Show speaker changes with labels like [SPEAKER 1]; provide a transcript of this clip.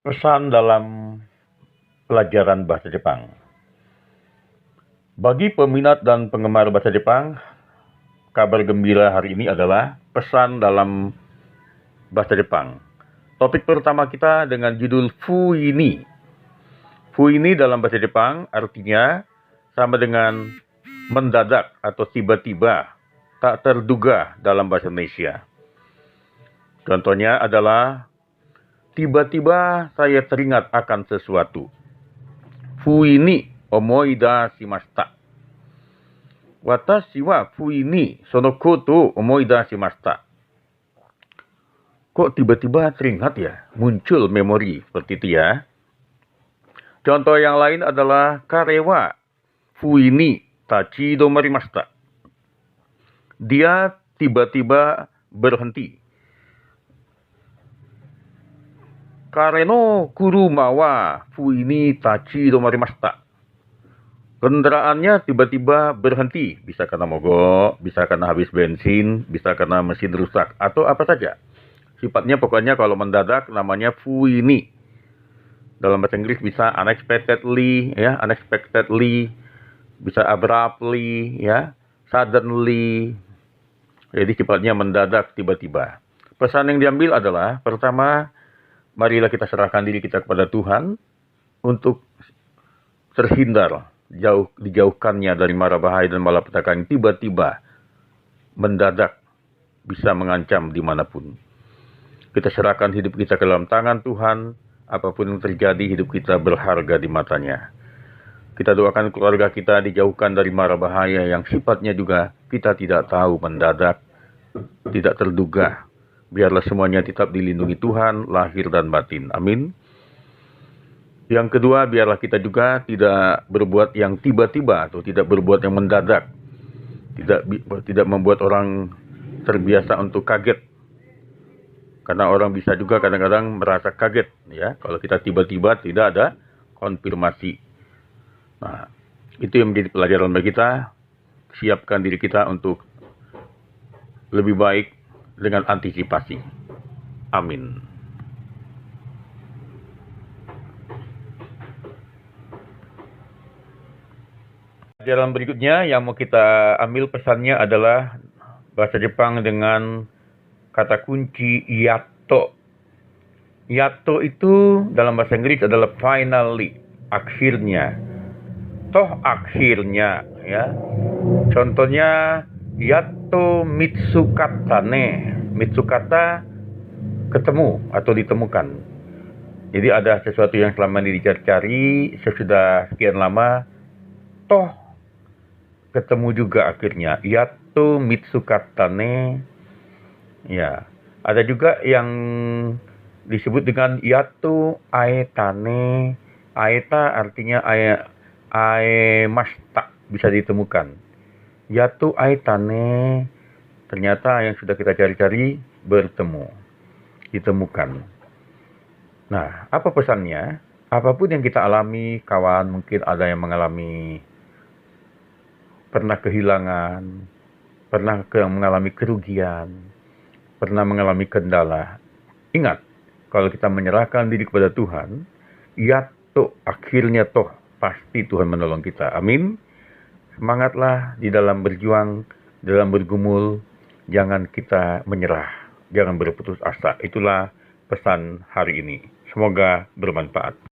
[SPEAKER 1] Pesan dalam pelajaran bahasa Jepang. Bagi peminat dan penggemar bahasa Jepang, kabar gembira hari ini adalah pesan dalam bahasa Jepang. Topik pertama kita dengan judul Fuini. Fuini dalam bahasa Jepang artinya sama dengan mendadak atau tiba-tiba, tak terduga dalam bahasa Indonesia. Contohnya adalah tiba-tiba saya teringat akan sesuatu. Fui ni omoida shimashita. Watashi wa fui ni sono koto omoida shimashita. Kok tiba-tiba teringat ya? Muncul memori seperti itu ya. Contoh yang lain adalah karewa fui ni tachidomarimashita. Dia tiba-tiba berhenti. Kare no kuruma wa fui ni tachidomarimashita. Kendaraannya tiba-tiba berhenti. Bisa karena mogok, bisa karena habis bensin, bisa karena mesin rusak, atau apa saja. Sifatnya pokoknya kalau mendadak namanya fuini. Dalam bahasa Inggris bisa unexpectedly, ya, unexpectedly, bisa abruptly, ya, suddenly. Jadi sifatnya mendadak tiba-tiba. Pesan yang diambil adalah pertama, marilah kita serahkan diri kita kepada Tuhan untuk terhindar dijauhkannya dari mara bahaya dan malapetaka yang tiba-tiba mendadak bisa mengancam dimanapun. Kita serahkan hidup kita ke dalam tangan Tuhan. Apapun yang terjadi, hidup kita berharga di matanya. Kita doakan keluarga kita dijauhkan dari mara bahaya yang sifatnya juga kita tidak tahu, mendadak, tidak terduga. Biarlah semuanya tetap dilindungi Tuhan, lahir dan batin. Amin. Yang kedua, biarlah kita juga tidak berbuat yang tiba-tiba atau tidak berbuat yang mendadak. Tidak membuat orang terbiasa untuk kaget. Karena orang bisa juga kadang-kadang merasa kaget, ya, kalau kita tiba-tiba tidak ada konfirmasi. Nah, itu yang menjadi pelajaran bagi kita. Siapkan diri kita untuk lebih baik dengan antisipasi. Amin. Pelajaran berikutnya yang mau kita ambil pesannya adalah bahasa Jepang dengan kata kunci yato. Yato itu dalam bahasa Inggris adalah finally, akhirnya. Toh akhirnya, ya. Contohnya yato mitsukata ne. Mitsukata ketemu atau ditemukan. Jadi ada sesuatu yang selama ini dicari, sesudah sekian lama, toh ketemu juga akhirnya. Yato mitsukata ne. Ya, ada juga yang disebut dengan yato aetane. Aeta artinya aemashita, bisa ditemukan. Yato aetane, ternyata yang sudah kita cari-cari bertemu, ditemukan. Nah, apa pesannya? Apapun yang kita alami, kawan, mungkin ada yang mengalami pernah kehilangan, pernah mengalami kerugian, pernah mengalami kendala. Ingat, kalau kita menyerahkan diri kepada Tuhan, ya toh akhirnya toh pasti Tuhan menolong kita. Amin. Semangatlah di dalam berjuang, dalam bergumul, jangan kita menyerah, jangan berputus asa. Itulah pesan hari ini. Semoga bermanfaat.